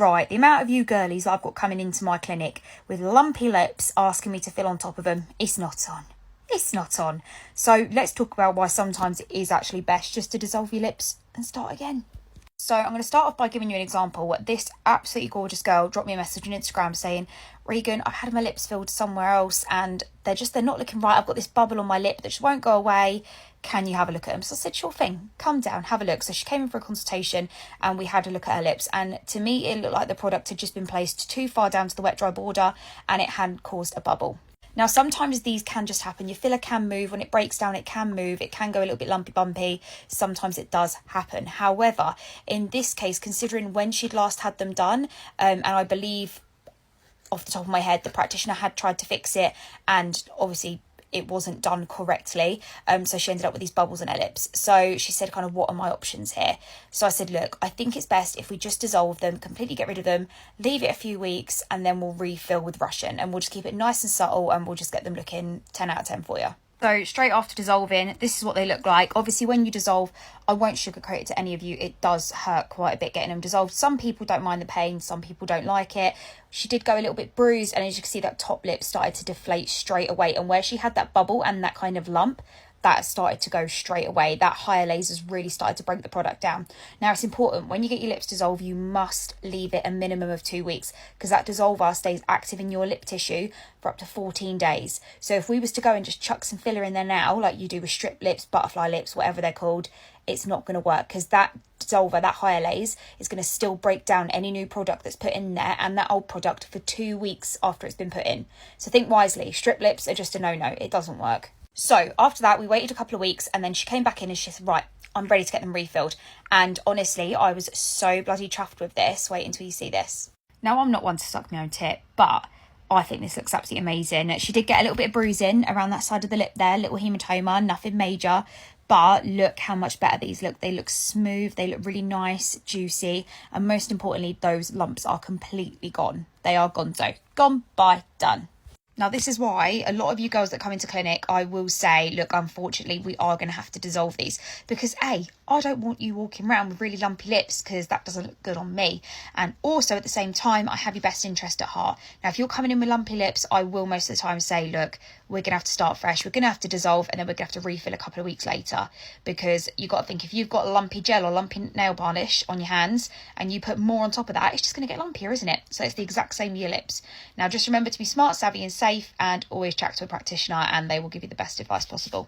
Right, the amount of you girlies I've got coming into my clinic with lumpy lips asking me to fill on top of them, it's not on. It's not on. So let's talk about why sometimes it is actually best just to dissolve your lips and start again. So I'm going to start off by giving you an example. This absolutely gorgeous girl dropped me a message on Instagram saying, Regan, I've had my lips filled somewhere else and they're not looking right. I've got this bubble on my lip that just won't go away. Can you have a look at them? So I said, sure thing, come down, have a look. So she came in for a consultation and we had a look at her lips. And to me, it looked like the product had just been placed too far down to the wet dry border and it had caused a bubble. Now, sometimes these can just happen. Your filler can move. When it breaks down, it can move. It can go a little bit lumpy bumpy. Sometimes it does happen. However, in this case, considering when she'd last had them done, and I believe off the top of my head, the practitioner had tried to fix it and obviously it wasn't done correctly. So she ended up with these bubbles on her lips. So she said, kind of, what are my options here? So I said, look, I think it's best if we just dissolve them, completely get rid of them, leave it a few weeks, and then we'll refill with Russian. And we'll just keep it nice and subtle and we'll just get them looking 10 out of 10 for you. So straight after dissolving, this is what they look like. Obviously, when you dissolve, I won't sugarcoat it to any of you. It does hurt quite a bit getting them dissolved. Some people don't mind the pain. Some people don't like it. She did go a little bit bruised. And as you can see, that top lip started to deflate straight away. And where she had that bubble and that kind of lump, that started to go straight away. That higher lasers really started to break the product down. Now, it's important, when you get your lips dissolved, you must leave it a minimum of 2 weeks because that dissolver stays active in your lip tissue for up to 14 days. So if we was to go and just chuck some filler in there now, like you do with strip lips, butterfly lips, whatever they're called, it's not going to work because that dissolver, that higher laser, is going to still break down any new product that's put in there and that old product for 2 weeks after it's been put in. So think wisely. Strip lips are just a no-no. It doesn't work. So after that, we waited a couple of weeks and then she came back in and she said, right, I'm ready to get them refilled. And honestly, I was so bloody chuffed with this. Wait until you see this. Now, I'm not one to suck my own tit, but I think this looks absolutely amazing. She did get a little bit of bruising around that side of the lip there, little hematoma, nothing major. But look how much better these look. They look smooth, they look really nice, juicy. And most importantly, those lumps are completely gone. They are gonzo. Gone, bye, done. Now, this is why a lot of you girls that come into clinic, I will say, look, unfortunately, we are going to have to dissolve these because A, I don't want you walking around with really lumpy lips because that doesn't look good on me. And also at the same time, I have your best interest at heart. Now, if you're coming in with lumpy lips, I will most of the time say, look, we're going to have to start fresh. We're going to have to dissolve and then we're going to have to refill a couple of weeks later because you've got to think if you've got lumpy gel or lumpy nail varnish on your hands and you put more on top of that, it's just going to get lumpier, isn't it? So it's the exact same with your lips. Now, just remember to be smart, savvy and safe and always chat to a practitioner and they will give you the best advice possible.